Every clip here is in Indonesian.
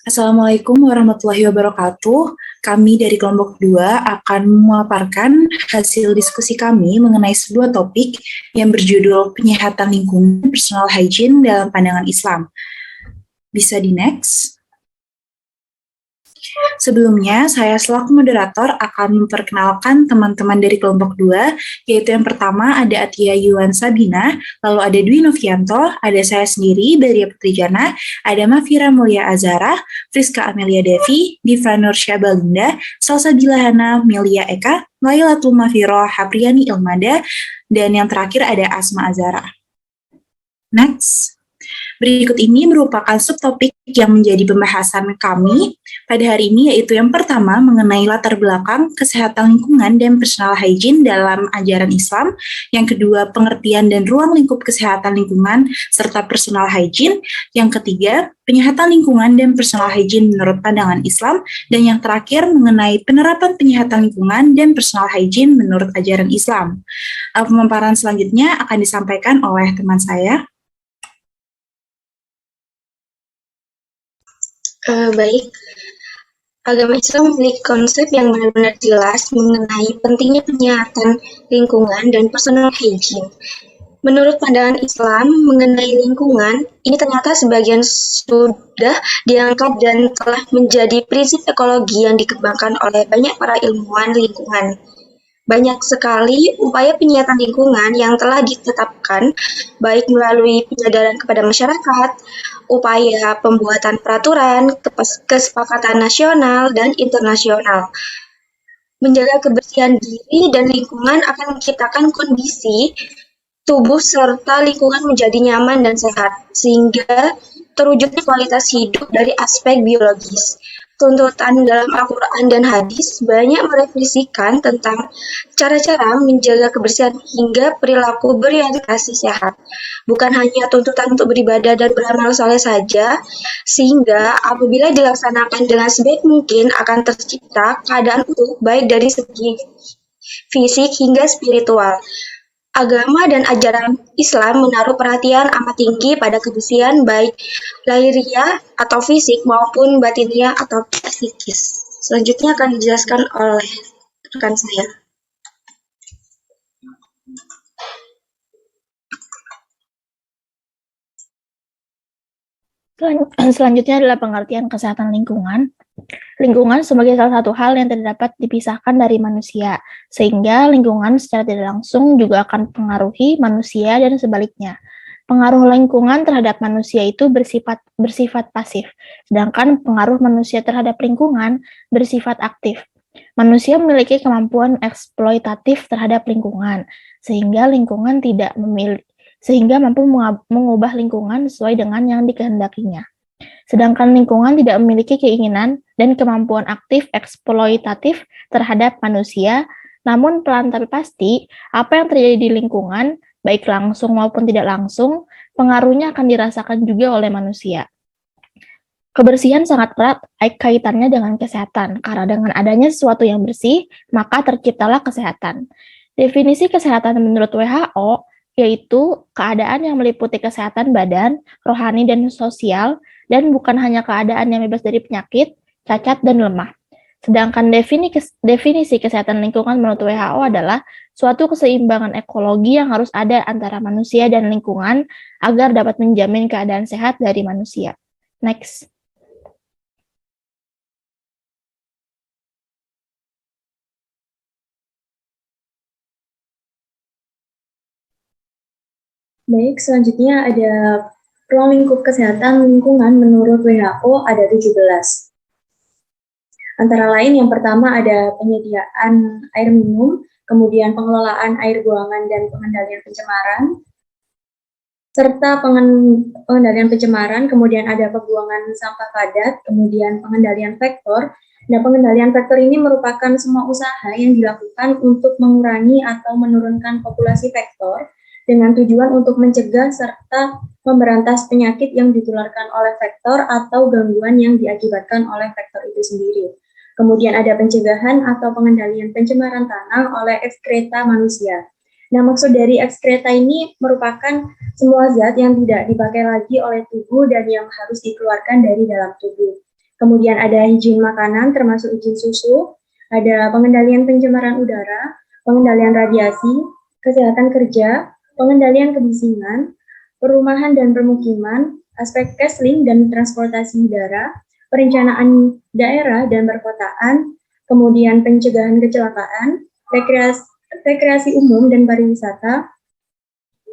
Assalamualaikum warahmatullahi wabarakatuh. Kami dari kelompok 2 akan memaparkan hasil diskusi kami mengenai sebuah topik yang berjudul penyehatan lingkungan personal hygiene dalam pandangan Islam. Bisa di next. Sebelumnya, saya selaku moderator akan memperkenalkan teman-teman dari kelompok 2, yaitu yang pertama ada Atia Yuan Sabina, lalu ada Dwi Novianto, ada saya sendiri, Belia Putrijana, ada Mafira Mulia Azara, Friska Amelia Devi, Diva Nursya Balinda, Salsa Gilahana Melia Eka, Lailatul Mafiro Hapriani Ilmada, dan yang terakhir ada Asma Azara. Next. Berikut ini merupakan subtopik yang menjadi pembahasan kami pada hari ini, yaitu yang pertama mengenai latar belakang kesehatan lingkungan dan personal hygiene dalam ajaran Islam, yang kedua pengertian dan ruang lingkup kesehatan lingkungan serta personal hygiene, yang ketiga penyehatan lingkungan dan personal hygiene menurut pandangan Islam, dan yang terakhir mengenai penerapan penyehatan lingkungan dan personal hygiene menurut ajaran Islam. Pemaparan selanjutnya akan disampaikan oleh teman saya. Baik, agama Islam memiliki konsep yang benar-benar jelas mengenai pentingnya penyehatan lingkungan dan personal hygiene. Menurut pandangan Islam mengenai lingkungan, ini ternyata sebagian sudah diangkat dan telah menjadi prinsip ekologi yang dikembangkan oleh banyak para ilmuwan lingkungan. Banyak sekali upaya penyehatan lingkungan yang telah ditetapkan, baik melalui penyadaran kepada masyarakat, upaya pembuatan peraturan, kesepakatan nasional dan internasional. Menjaga kebersihan diri dan lingkungan akan menciptakan kondisi tubuh serta lingkungan menjadi nyaman dan sehat, sehingga terwujudnya kualitas hidup dari aspek biologis. Tuntutan dalam Al-Quran dan hadis banyak merefleksikan tentang cara-cara menjaga kebersihan hingga perilaku berorientasi sehat. Bukan hanya tuntutan untuk beribadah dan beramal saleh saja, sehingga apabila dilaksanakan dengan sebaik mungkin akan tercipta keadaan utuh baik dari segi fisik hingga spiritual. Agama dan ajaran Islam menaruh perhatian amat tinggi pada kebersihan baik lahiriah atau fisik maupun batiniah atau psikis. Selanjutnya akan dijelaskan oleh rekan saya. Selanjutnya adalah pengertian kesehatan lingkungan. Lingkungan sebagai salah satu hal yang tidak dapat dipisahkan dari manusia, sehingga lingkungan secara tidak langsung juga akan mempengaruhi manusia dan sebaliknya. Pengaruh lingkungan terhadap manusia itu bersifat pasif, sedangkan pengaruh manusia terhadap lingkungan bersifat aktif. Manusia memiliki kemampuan eksploitatif terhadap lingkungan, sehingga mampu mengubah lingkungan sesuai dengan yang dikehendakinya. Sedangkan lingkungan tidak memiliki keinginan dan kemampuan aktif eksploitatif terhadap manusia, namun pelan tapi pasti, apa yang terjadi di lingkungan, baik langsung maupun tidak langsung, pengaruhnya akan dirasakan juga oleh manusia. Kebersihan sangat erat kaitannya dengan kesehatan, karena dengan adanya sesuatu yang bersih, maka terciptalah kesehatan. Definisi kesehatan menurut WHO yaitu keadaan yang meliputi kesehatan badan, rohani, dan sosial, dan bukan hanya keadaan yang bebas dari penyakit, cacat, dan lemah. Sedangkan definisi kesehatan lingkungan menurut WHO adalah suatu keseimbangan ekologi yang harus ada antara manusia dan lingkungan agar dapat menjamin keadaan sehat dari manusia. Next. Baik, selanjutnya ada ruang lingkup kesehatan lingkungan menurut WHO ada 17. Antara lain yang pertama ada penyediaan air minum, kemudian pengelolaan air buangan dan pengendalian pencemaran, serta pengendalian pencemaran, kemudian ada pembuangan sampah padat, kemudian pengendalian vektor. Nah, pengendalian vektor ini merupakan semua usaha yang dilakukan untuk mengurangi atau menurunkan populasi vektor dengan tujuan untuk mencegah serta memberantas penyakit yang ditularkan oleh vektor atau gangguan yang diakibatkan oleh vektor itu sendiri. Kemudian ada pencegahan atau pengendalian pencemaran tanah oleh ekskreta manusia. Nah, maksud dari ekskreta ini merupakan semua zat yang tidak dipakai lagi oleh tubuh dan yang harus dikeluarkan dari dalam tubuh. Kemudian ada higien makanan termasuk higien susu, ada pengendalian pencemaran udara, pengendalian radiasi, kesehatan kerja, pengendalian kebisingan, perumahan dan permukiman, aspek casing dan transportasi udara, perencanaan daerah dan perkotaan, kemudian pencegahan kecelakaan, rekreasi umum dan pariwisata,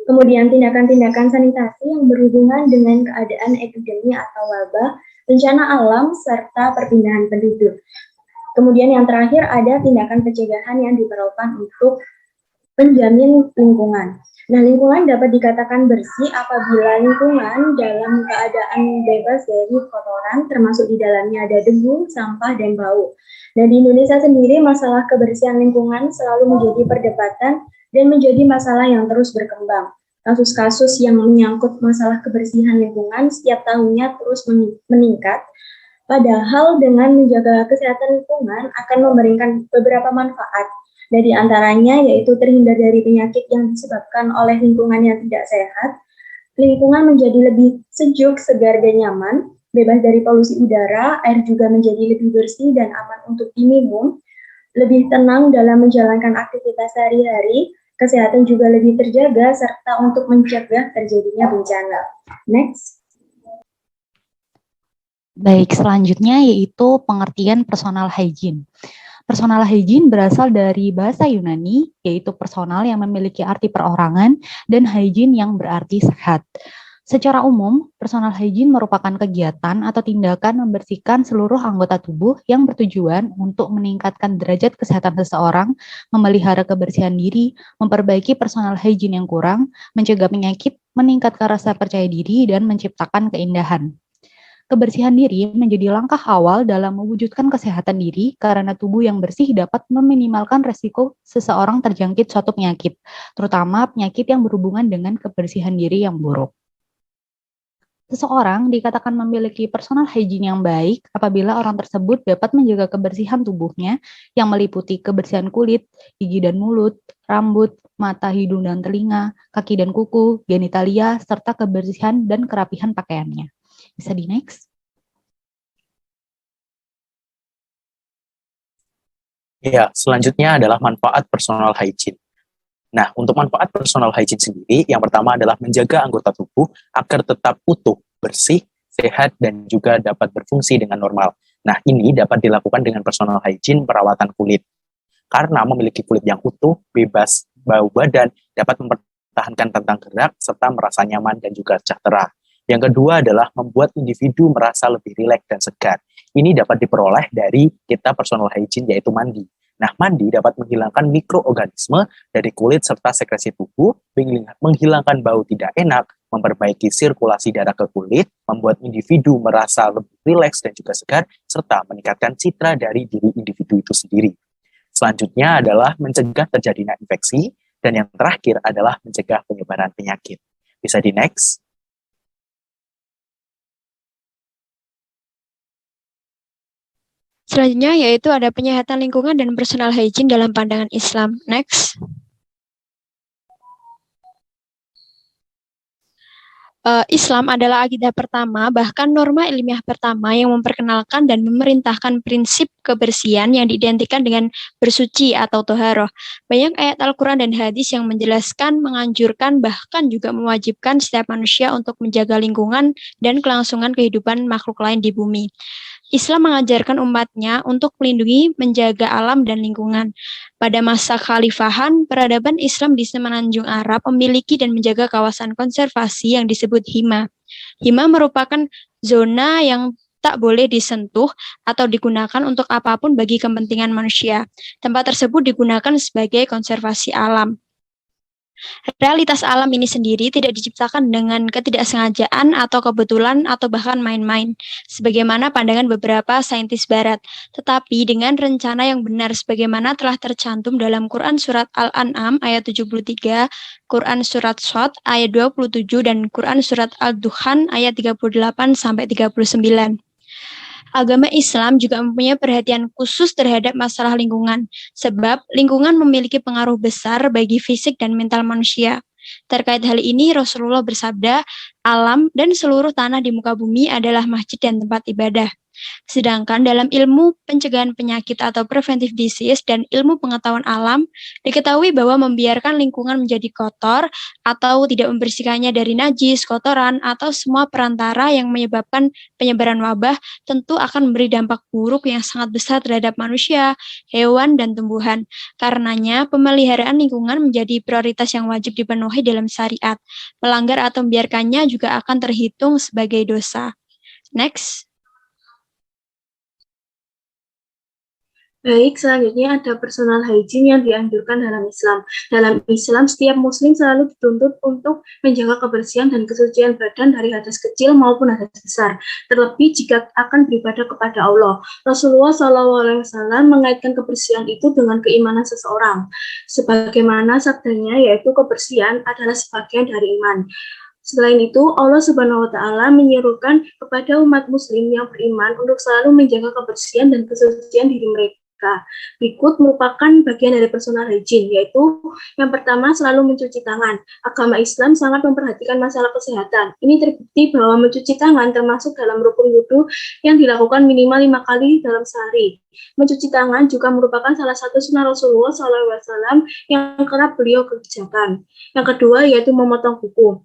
kemudian tindakan-tindakan sanitasi yang berhubungan dengan keadaan epidemi atau wabah, bencana alam, serta perpindahan penduduk. Kemudian yang terakhir ada tindakan pencegahan yang diperlukan untuk menjamin lingkungan. Nah, lingkungan dapat dikatakan bersih apabila lingkungan dalam keadaan bebas dari kotoran, termasuk di dalamnya ada debu, sampah, dan bau. Dan di Indonesia sendiri, masalah kebersihan lingkungan selalu menjadi perdebatan dan menjadi masalah yang terus berkembang. Kasus-kasus yang menyangkut masalah kebersihan lingkungan setiap tahunnya terus meningkat. Padahal dengan menjaga kesehatan lingkungan akan memberikan beberapa manfaat. Dari antaranya yaitu terhindar dari penyakit yang disebabkan oleh lingkungan yang tidak sehat, lingkungan menjadi lebih sejuk, segar, dan nyaman, bebas dari polusi udara, air juga menjadi lebih bersih dan aman untuk diminum, lebih tenang dalam menjalankan aktivitas sehari-hari, kesehatan juga lebih terjaga, serta untuk mencegah terjadinya bencana. Next. Baik, selanjutnya yaitu pengertian personal hygiene. Personal hygiene berasal dari bahasa Yunani, yaitu personal yang memiliki arti perorangan, dan hygiene yang berarti sehat. Secara umum, personal hygiene merupakan kegiatan atau tindakan membersihkan seluruh anggota tubuh yang bertujuan untuk meningkatkan derajat kesehatan seseorang, memelihara kebersihan diri, memperbaiki personal hygiene yang kurang, mencegah penyakit, meningkatkan rasa percaya diri, dan menciptakan keindahan. Kebersihan diri menjadi langkah awal dalam mewujudkan kesehatan diri karena tubuh yang bersih dapat meminimalkan resiko seseorang terjangkit suatu penyakit, terutama penyakit yang berhubungan dengan kebersihan diri yang buruk. Seseorang dikatakan memiliki personal hygiene yang baik apabila orang tersebut dapat menjaga kebersihan tubuhnya yang meliputi kebersihan kulit, gigi dan mulut, rambut, mata, hidung dan telinga, kaki dan kuku, genitalia, serta kebersihan dan kerapihan pakaiannya. Bisa di next. Ya, selanjutnya adalah manfaat personal hygiene. Nah, untuk manfaat personal hygiene sendiri, yang pertama adalah menjaga anggota tubuh agar tetap utuh, bersih, sehat, dan juga dapat berfungsi dengan normal. Nah, ini dapat dilakukan dengan personal hygiene perawatan kulit. Karena memiliki kulit yang utuh, bebas bau badan, dapat mempertahankan tentang gerak, serta merasa nyaman dan juga sejahtera. Yang kedua adalah membuat individu merasa lebih rileks dan segar. Ini dapat diperoleh dari kita personal hygiene, yaitu mandi. Nah, mandi dapat menghilangkan mikroorganisme dari kulit serta sekresi tubuh, menghilangkan bau tidak enak, memperbaiki sirkulasi darah ke kulit, membuat individu merasa lebih rileks dan juga segar, serta meningkatkan citra dari diri individu itu sendiri. Selanjutnya adalah mencegah terjadinya infeksi, dan yang terakhir adalah mencegah penyebaran penyakit. Bisa di next. Selanjutnya yaitu ada penyehatan lingkungan dan personal hygiene dalam pandangan Islam. Next. Islam adalah akidah pertama, bahkan norma ilmiah pertama yang memperkenalkan dan memerintahkan prinsip kebersihan yang diidentikan dengan bersuci atau toharoh. Banyak ayat Al-Quran dan hadis yang menjelaskan, menganjurkan, bahkan juga mewajibkan setiap manusia untuk menjaga lingkungan dan kelangsungan kehidupan makhluk lain di bumi. Islam mengajarkan umatnya untuk melindungi, menjaga alam dan lingkungan. Pada masa khalifahan, peradaban Islam di Semenanjung Arab memiliki dan menjaga kawasan konservasi yang disebut hima. Hima merupakan zona yang tak boleh disentuh atau digunakan untuk apapun bagi kepentingan manusia. Tempat tersebut digunakan sebagai konservasi alam. Realitas alam ini sendiri tidak diciptakan dengan ketidaksengajaan atau kebetulan atau bahkan main-main, sebagaimana pandangan beberapa saintis barat, tetapi dengan rencana yang benar sebagaimana telah tercantum dalam Quran Surat Al-An'am ayat 73, Quran Surat Shad ayat 27, dan Quran Surat Al-Dukhan ayat 38-39. Agama Islam juga mempunyai perhatian khusus terhadap masalah lingkungan, sebab lingkungan memiliki pengaruh besar bagi fisik dan mental manusia. Terkait hal ini, Rasulullah bersabda, alam dan seluruh tanah di muka bumi adalah masjid dan tempat ibadah. Sedangkan dalam ilmu pencegahan penyakit atau preventive disease dan ilmu pengetahuan alam, diketahui bahwa membiarkan lingkungan menjadi kotor atau tidak membersihkannya dari najis, kotoran, atau semua perantara yang menyebabkan penyebaran wabah tentu akan memberi dampak buruk yang sangat besar terhadap manusia, hewan, dan tumbuhan. Karenanya, pemeliharaan lingkungan menjadi prioritas yang wajib dipenuhi dalam syariat. Melanggar atau membiarkannya juga akan terhitung sebagai dosa. Next. Baik, selanjutnya ada personal hygiene yang dianjurkan dalam Islam. Dalam Islam, setiap muslim selalu dituntut untuk menjaga kebersihan dan kesucian badan dari hadas kecil maupun hadas besar, terlebih jika akan beribadah kepada Allah. Rasulullah SAW mengaitkan kebersihan itu dengan keimanan seseorang. Sebagaimana sabdanya, yaitu kebersihan adalah sebagian dari iman. Selain itu, Allah Subhanahu wa Ta'ala menyerukan kepada umat muslim yang beriman untuk selalu menjaga kebersihan dan kesucian diri mereka. Berikut merupakan bagian dari personal hygiene, yaitu yang pertama selalu mencuci tangan. Agama Islam sangat memperhatikan masalah kesehatan. Ini terbukti bahwa mencuci tangan termasuk dalam rukun wudhu yang dilakukan minimal 5 kali dalam sehari. Mencuci tangan juga merupakan salah satu sunnah Rasulullah SAW yang kerap beliau kerjakan. Yang kedua yaitu memotong kuku.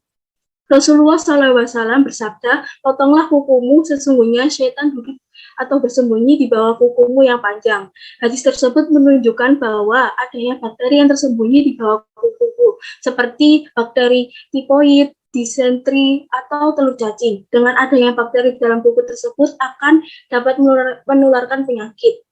Rasulullah SAW bersabda, potonglah kukumu, sesungguhnya syaitan duduk atau bersembunyi di bawah kukumu yang panjang. Hadis tersebut menunjukkan bahwa adanya bakteri yang tersembunyi di bawah kuku, seperti bakteri tipoid, disentri, atau telur cacing. Dengan adanya bakteri di dalam kuku tersebut akan dapat menularkan penyakit.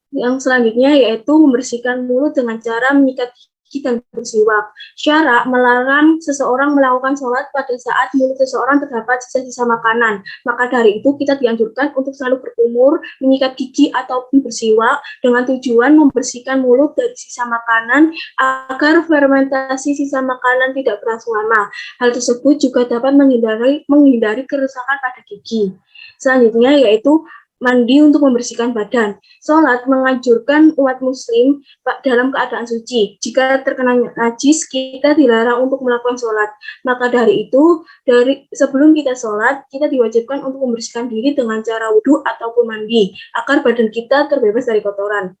Yang selanjutnya yaitu membersihkan mulut dengan cara menyikat gigi dan bersiwak. Syara melarang seseorang melakukan sholat pada saat mulut seseorang terdapat sisa-sisa makanan. Maka dari itu kita dianjurkan untuk selalu berkumur, menyikat gigi ataupun bersiwak dengan tujuan membersihkan mulut dari sisa makanan agar fermentasi sisa makanan tidak berlangsung lama. Hal tersebut juga dapat menghindari kerusakan pada gigi. Selanjutnya yaitu mandi untuk membersihkan badan. Sholat menganjurkan umat muslim dalam keadaan suci. Jika terkena najis, kita dilarang untuk melakukan sholat. Maka dari itu, sebelum kita sholat, kita diwajibkan untuk membersihkan diri dengan cara wudhu ataupun mandi, agar badan kita terbebas dari kotoran.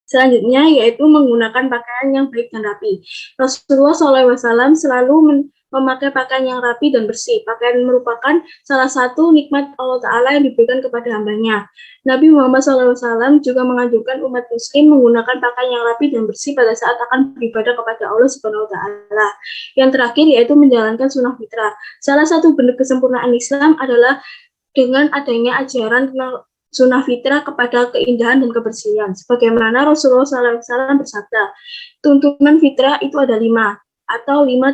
Selanjutnya yaitu menggunakan pakaian yang baik dan rapi. Rasulullah SAW selalu memakai pakaian yang rapi dan bersih. Pakaian merupakan salah satu nikmat Allah Ta'ala yang diberikan kepada hambanya. Nabi Muhammad SAW juga menganjurkan umat muslim menggunakan pakaian yang rapi dan bersih pada saat akan beribadah kepada Allah Subhanahu wa Ta'ala. Yang terakhir yaitu menjalankan sunnah fitrah. Salah satu bentuk kesempurnaan Islam adalah dengan adanya ajaran tentang sunnah fitrah kepada keindahan dan kebersihan. Sebagaimana Rasulullah SAW bersabda, tuntunan fitrah itu ada 5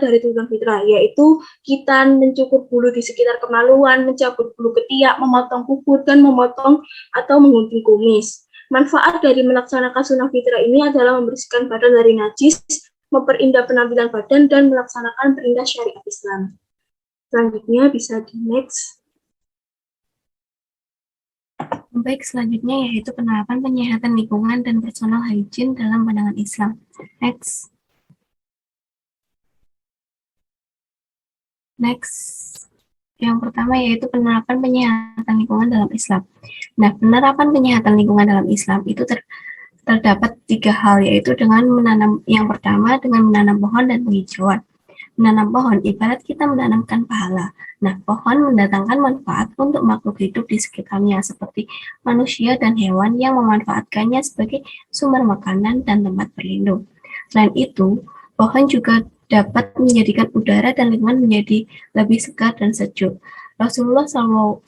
dari tuntunan fitrah, yaitu khitan, mencukur bulu di sekitar kemaluan, mencabut bulu ketiak, memotong kuku, dan memotong atau menggunting kumis. Manfaat dari melaksanakan sunnah fitrah ini adalah membersihkan badan dari najis, memperindah penampilan badan, dan melaksanakan perintah syariat Islam. Selanjutnya bisa di next. Baik, selanjutnya yaitu penerapan penyehatan lingkungan dan personal hygiene dalam pandangan Islam. Next. Yang pertama yaitu penerapan penyehatan lingkungan dalam Islam. Nah, penerapan penyehatan lingkungan dalam Islam itu terdapat 3 hal, yaitu dengan yang pertama dengan menanam pohon dan penghijauan. Menanam pohon ibarat kita menanamkan pahala. Nah, pohon mendatangkan manfaat untuk makhluk hidup di sekitarnya seperti manusia dan hewan yang memanfaatkannya sebagai sumber makanan dan tempat berlindung. Selain itu, pohon juga dapat menjadikan udara dan lingkungan menjadi lebih segar dan sejuk. Rasulullah SAW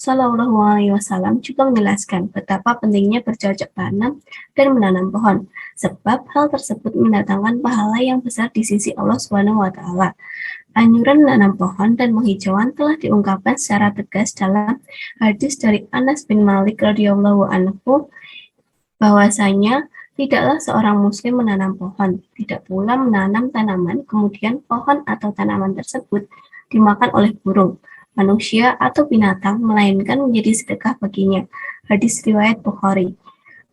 juga menjelaskan betapa pentingnya bercocok tanam dan menanam pohon, sebab hal tersebut mendatangkan pahala yang besar di sisi Allah SWT. Anjuran menanam pohon dan penghijauan telah diungkapkan secara tegas dalam hadis dari Anas bin Malik radhiyallahu anhu bahwasanya tidaklah seorang muslim menanam pohon, tidak pula menanam tanaman, kemudian pohon atau tanaman tersebut dimakan oleh burung, manusia, atau binatang, melainkan menjadi sedekah baginya. Hadis riwayat Bukhari.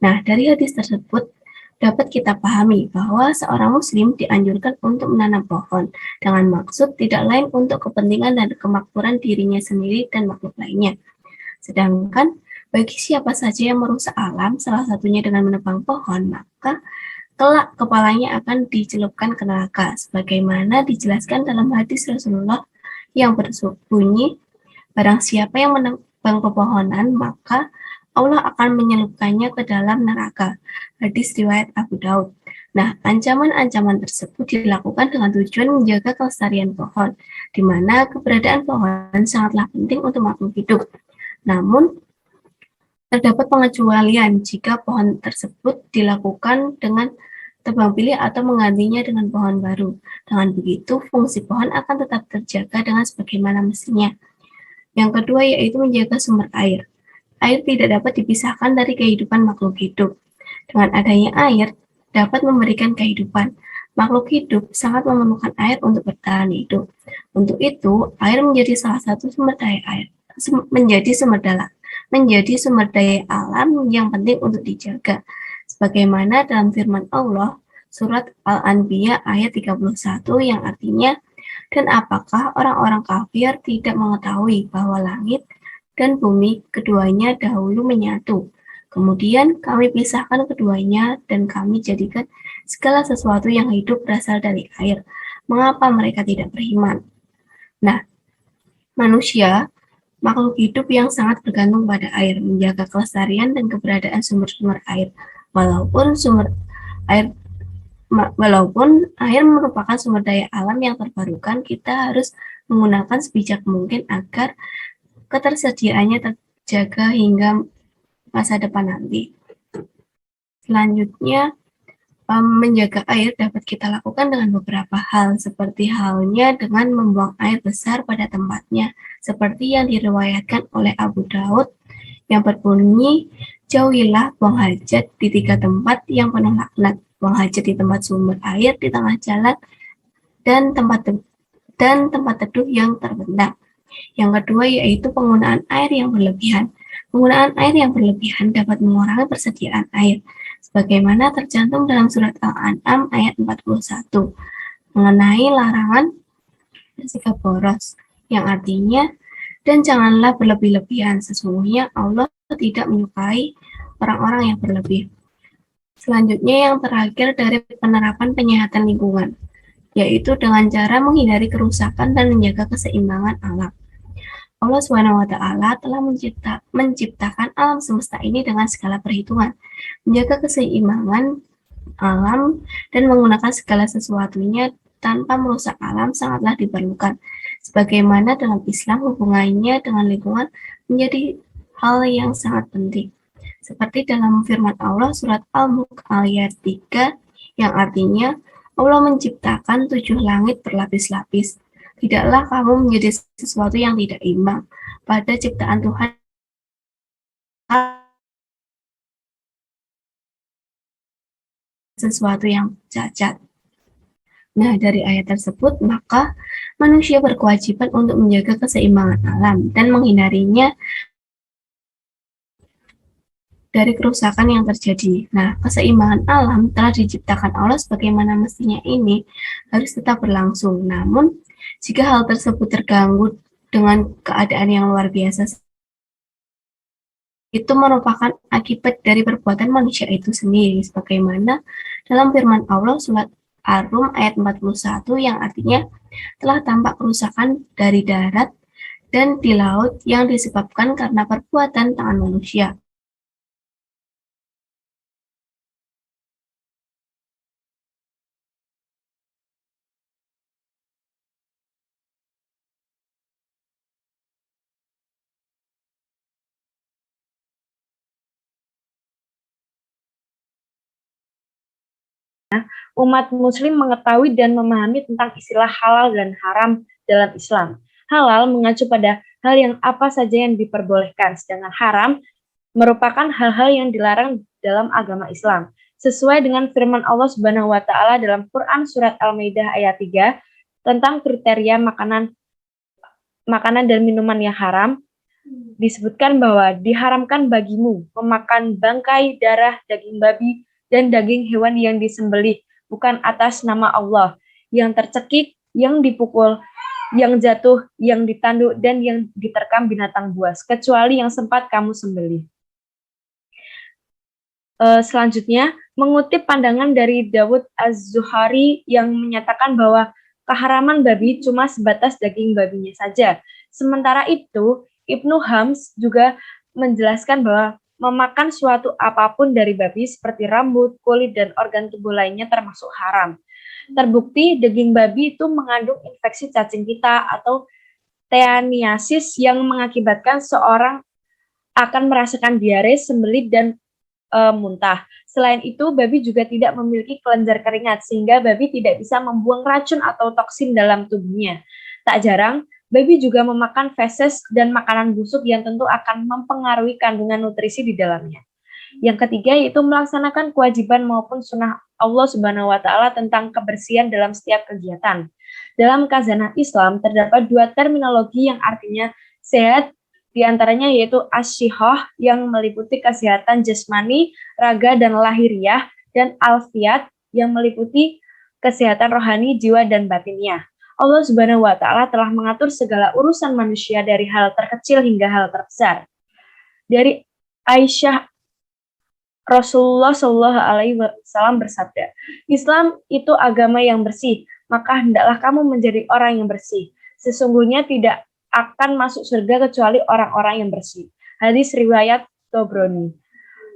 Nah, dari hadis tersebut dapat kita pahami bahwa seorang muslim dianjurkan untuk menanam pohon, dengan maksud tidak lain untuk kepentingan dan kemakmuran dirinya sendiri dan makhluk lainnya. Sedangkan Bagi siapa saja yang merusak alam, salah satunya dengan menebang pohon, maka kelak kepalanya akan dicelupkan ke neraka, sebagaimana dijelaskan dalam hadis Rasulullah yang berbunyi, barang siapa yang menebang pepohonan, maka Allah akan menyelupkannya ke dalam neraka. Hadis riwayat Abu Daud. Nah, ancaman-ancaman tersebut dilakukan dengan tujuan menjaga kelestarian pohon, di mana keberadaan pohon sangatlah penting untuk makhluk hidup. Namun, terdapat pengecualian jika pohon tersebut dilakukan dengan tebang pilih atau menggantinya dengan pohon baru. Dengan begitu, fungsi pohon akan tetap terjaga dengan sebagaimana mestinya. Yang kedua yaitu menjaga sumber air. Air tidak dapat dipisahkan dari kehidupan makhluk hidup. Dengan adanya air, dapat memberikan kehidupan. Makhluk hidup sangat memerlukan air untuk bertahan hidup. Untuk itu, air menjadi salah satu sumber daya air, menjadi sumber daya alam yang penting untuk dijaga. Sebagaimana dalam firman Allah, surat Al-Anbiya ayat 31 yang artinya, dan apakah orang-orang kafir tidak mengetahui bahwa langit dan bumi keduanya dahulu menyatu. Kemudian kami pisahkan keduanya dan kami jadikan segala sesuatu yang hidup berasal dari air. Mengapa mereka tidak beriman? Nah, manusia makhluk hidup yang sangat bergantung pada air, menjaga kelestarian dan keberadaan sumber-sumber air. Walaupun air merupakan sumber daya alam yang terbarukan, kita harus menggunakan sebijak mungkin agar ketersediaannya terjaga hingga masa depan nanti. Selanjutnya, menjaga air dapat kita lakukan dengan beberapa hal, seperti halnya dengan membuang air besar pada tempatnya, seperti yang diriwayatkan oleh Abu Daud yang berbunyi, jauhilah buang hajat di 3 tempat yang penuh laknat, buang hajat di tempat sumber air, di tengah jalan, dan tempat teduh yang terbentang. Yang kedua yaitu penggunaan air yang berlebihan. Penggunaan air yang berlebihan dapat mengurangi persediaan air, sebagaimana tercantum dalam surat Al-An'am ayat 41 mengenai larangan bersikap boros, yang artinya, dan janganlah berlebih-lebihan, sesungguhnya Allah tidak menyukai orang-orang yang berlebih. Selanjutnya yang terakhir dari penerapan penyehatan lingkungan, yaitu dengan cara menghindari kerusakan dan menjaga keseimbangan alam. Allah SWT telah menciptakan alam semesta ini dengan segala perhitungan. Menjaga keseimbangan alam dan menggunakan segala sesuatunya tanpa merusak alam sangatlah diperlukan. Sebagaimana dalam Islam hubungannya dengan lingkungan menjadi hal yang sangat penting. Seperti dalam firman Allah surat Al-Mulk ayat 3 yang artinya Allah menciptakan 7 langit berlapis-lapis. Tidaklah kamu menjadi sesuatu yang tidak imbang pada ciptaan Tuhan sesuatu yang cacat. Nah, dari ayat tersebut, maka manusia berkewajiban untuk menjaga keseimbangan alam dan menghindarinya dari kerusakan yang terjadi. Nah, keseimbangan alam telah diciptakan Allah sebagaimana mestinya ini harus tetap berlangsung. Namun, jika hal tersebut terganggu dengan keadaan yang luar biasa, itu merupakan akibat dari perbuatan manusia itu sendiri, sebagaimana dalam firman Allah surat Ar-Rum ayat 41 yang artinya telah tampak kerusakan dari darat dan di laut yang disebabkan karena perbuatan tangan manusia. Umat muslim mengetahui dan memahami tentang istilah halal dan haram dalam Islam. Halal mengacu pada hal yang apa saja yang diperbolehkan, sedangkan haram merupakan hal-hal yang dilarang dalam agama Islam. Sesuai dengan firman Allah Subhanahu wa taala dalam Quran surat Al-Maidah ayat 3 tentang kriteria makanan dan minuman yang haram, disebutkan bahwa diharamkan bagimu memakan bangkai, darah, daging babi, dan daging hewan yang disembelih bukan atas nama Allah, yang tercekik, yang dipukul, yang jatuh, yang ditanduk, dan yang diterkam binatang buas, kecuali yang sempat kamu sembelih. Selanjutnya, mengutip pandangan dari Dawud Az-Zuhari yang menyatakan bahwa keharaman babi cuma sebatas daging babinya saja. Sementara itu, Ibnu Hams juga menjelaskan bahwa memakan suatu apapun dari babi seperti rambut, kulit, dan organ tubuh lainnya termasuk haram. Terbukti daging babi itu mengandung infeksi cacing pita atau teaniasis yang mengakibatkan seorang akan merasakan diare, sembelit, dan muntah. Selain itu, babi juga tidak memiliki kelenjar keringat, sehingga babi tidak bisa membuang racun atau toksin dalam tubuhnya. Tak jarang, babi juga memakan feses dan makanan busuk yang tentu akan mempengaruhi kandungan nutrisi di dalamnya. Yang ketiga yaitu melaksanakan kewajiban maupun sunnah Allah Subhanahu wa Ta'ala tentang kebersihan dalam setiap kegiatan. Dalam khazanah Islam terdapat dua terminologi yang artinya sehat, di antaranya yaitu asyihah yang meliputi kesehatan jasmani, raga, dan lahiriah, dan alfiat yang meliputi kesehatan rohani, jiwa, dan batinnya. Allah Subhanahu wa Ta'ala telah mengatur segala urusan manusia dari hal terkecil hingga hal terbesar. Dari Aisyah, Rasulullah Shallallahu Alaihi Wasallam bersabda, Islam itu agama yang bersih, maka hendaklah kamu menjadi orang yang bersih. Sesungguhnya tidak akan masuk surga kecuali orang-orang yang bersih. Hadis riwayat Tobroni.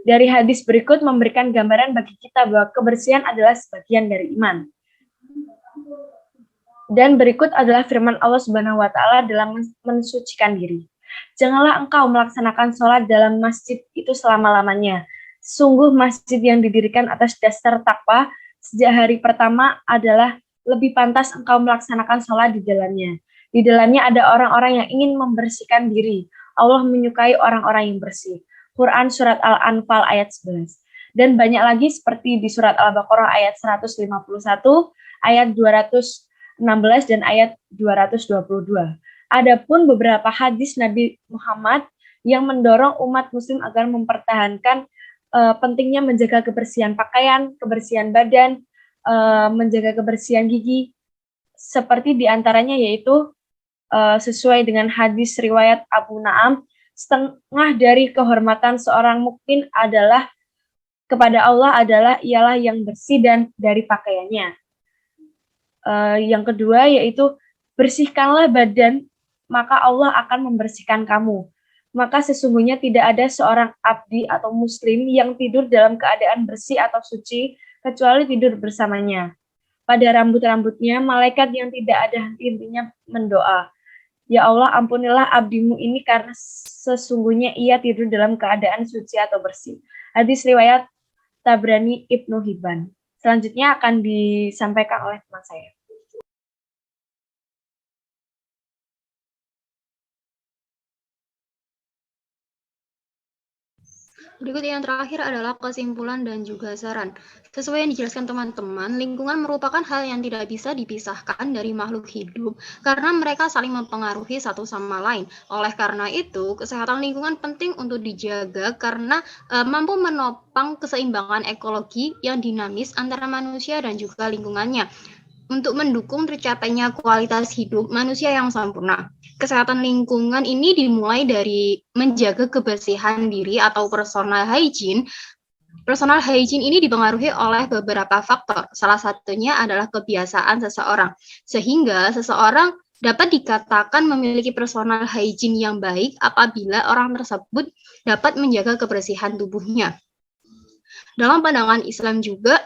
Dari hadis berikut memberikan gambaran bagi kita bahwa kebersihan adalah sebagian dari iman. Dan berikut adalah firman Allah Subhanahu wa Ta'ala dalam mensucikan diri. Janganlah engkau melaksanakan sholat dalam masjid itu selama-lamanya. Sungguh masjid yang didirikan atas dasar takwa sejak hari pertama adalah lebih pantas engkau melaksanakan sholat di dalamnya. Di dalamnya ada orang-orang yang ingin membersihkan diri. Allah menyukai orang-orang yang bersih. Quran Surat Al-Anfal ayat 11. Dan banyak lagi seperti di Surat Al-Baqarah ayat 151, ayat 216, dan ayat 222. Adapun beberapa hadis Nabi Muhammad yang mendorong umat muslim agar mempertahankan pentingnya menjaga kebersihan pakaian, kebersihan badan, menjaga kebersihan gigi, seperti diantaranya yaitu sesuai dengan hadis riwayat Abu Na'am, setengah dari kehormatan seorang mukmin adalah kepada Allah ialah yang bersih dan dari pakaiannya. Yang kedua yaitu bersihkanlah badan, maka Allah akan membersihkan kamu. Maka sesungguhnya tidak ada seorang abdi atau muslim yang tidur dalam keadaan bersih atau suci kecuali tidur bersamanya. Pada rambut-rambutnya malaikat yang tidak ada henti-hentinya mendoa, ya Allah, ampunilah abdimu ini karena sesungguhnya ia tidur dalam keadaan suci atau bersih. Hadis riwayat Tabrani Ibnu Hibban. Selanjutnya akan disampaikan oleh teman saya. Berikut yang terakhir adalah kesimpulan dan juga saran. Sesuai yang dijelaskan teman-teman, lingkungan merupakan hal yang tidak bisa dipisahkan dari makhluk hidup karena mereka saling mempengaruhi satu sama lain. Oleh karena itu, kesehatan lingkungan penting untuk dijaga karena mampu menopang keseimbangan ekologi yang dinamis antara manusia dan juga lingkungannya untuk mendukung tercapainya kualitas hidup manusia yang sempurna. Kesehatan lingkungan ini dimulai dari menjaga kebersihan diri atau personal hygiene. Personal hygiene ini dipengaruhi oleh beberapa faktor. Salah satunya adalah kebiasaan seseorang. Sehingga seseorang dapat dikatakan memiliki personal hygiene yang baik apabila orang tersebut dapat menjaga kebersihan tubuhnya. Dalam pandangan Islam juga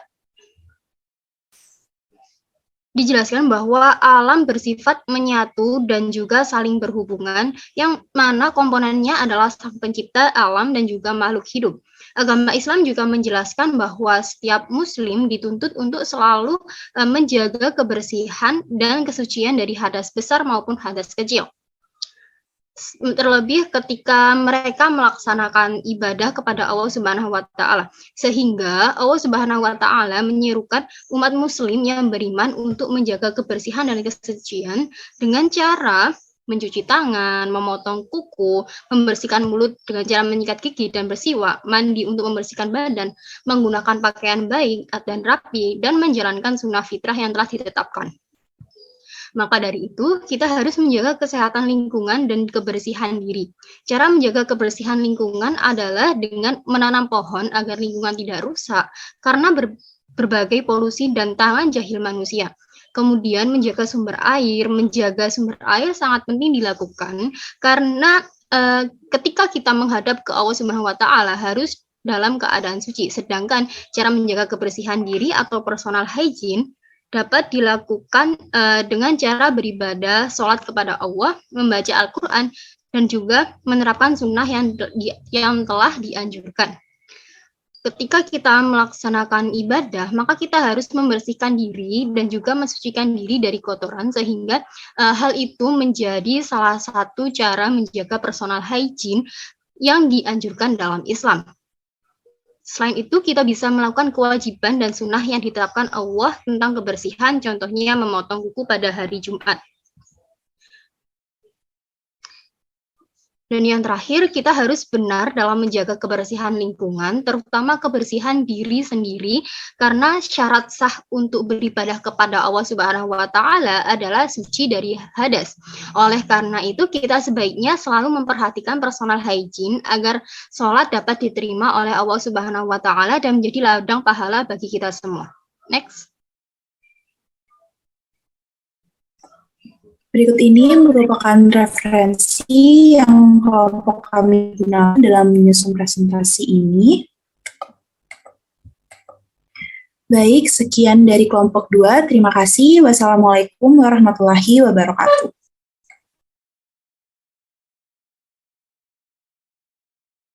dijelaskan bahwa alam bersifat menyatu dan juga saling berhubungan, yang mana komponennya adalah Sang Pencipta alam dan juga makhluk hidup. Agama Islam juga menjelaskan bahwa setiap muslim dituntut untuk selalu menjaga kebersihan dan kesucian dari hadas besar maupun hadas kecil. Terlebih ketika mereka melaksanakan ibadah kepada Allah Subhanahu wa Ta'ala, sehingga Allah Subhanahu wa Ta'ala menyerukan umat muslim yang beriman untuk menjaga kebersihan dan kesucian dengan cara mencuci tangan, memotong kuku, membersihkan mulut dengan cara menyikat gigi dan bersiwak, mandi untuk membersihkan badan, menggunakan pakaian baik dan rapi, dan menjalankan sunnah fitrah yang telah ditetapkan. Maka dari itu, kita harus menjaga kesehatan lingkungan dan kebersihan diri. Cara menjaga kebersihan lingkungan adalah dengan menanam pohon agar lingkungan tidak rusak karena berbagai polusi dan tangan jahil manusia. Kemudian menjaga sumber air sangat penting dilakukan karena ketika kita menghadap ke Allah Subhanahu wa taala harus dalam keadaan suci. Sedangkan cara menjaga kebersihan diri atau personal hygiene dapat dilakukan dengan cara beribadah, sholat kepada Allah, membaca Al-Quran, dan juga menerapkan sunnah yang telah dianjurkan. Ketika kita melaksanakan ibadah, maka kita harus membersihkan diri dan juga mensucikan diri dari kotoran, sehingga hal itu menjadi salah satu cara menjaga personal hygiene yang dianjurkan dalam Islam. Selain itu, kita bisa melakukan kewajiban dan sunnah yang ditetapkan Allah tentang kebersihan, contohnya memotong kuku pada hari Jumat. Dan yang terakhir, kita harus benar dalam menjaga kebersihan lingkungan, terutama kebersihan diri sendiri, karena syarat sah untuk beribadah kepada Allah Subhanahu wa taala adalah suci dari hadas. Oleh karena itu, kita sebaiknya selalu memperhatikan personal hygiene agar sholat dapat diterima oleh Allah Subhanahu wa taala dan menjadi ladang pahala bagi kita semua. Next. Berikut ini merupakan referensi yang kelompok kami gunakan dalam menyusun presentasi ini. Baik, sekian dari kelompok 2. Terima kasih. Wassalamualaikum warahmatullahi wabarakatuh.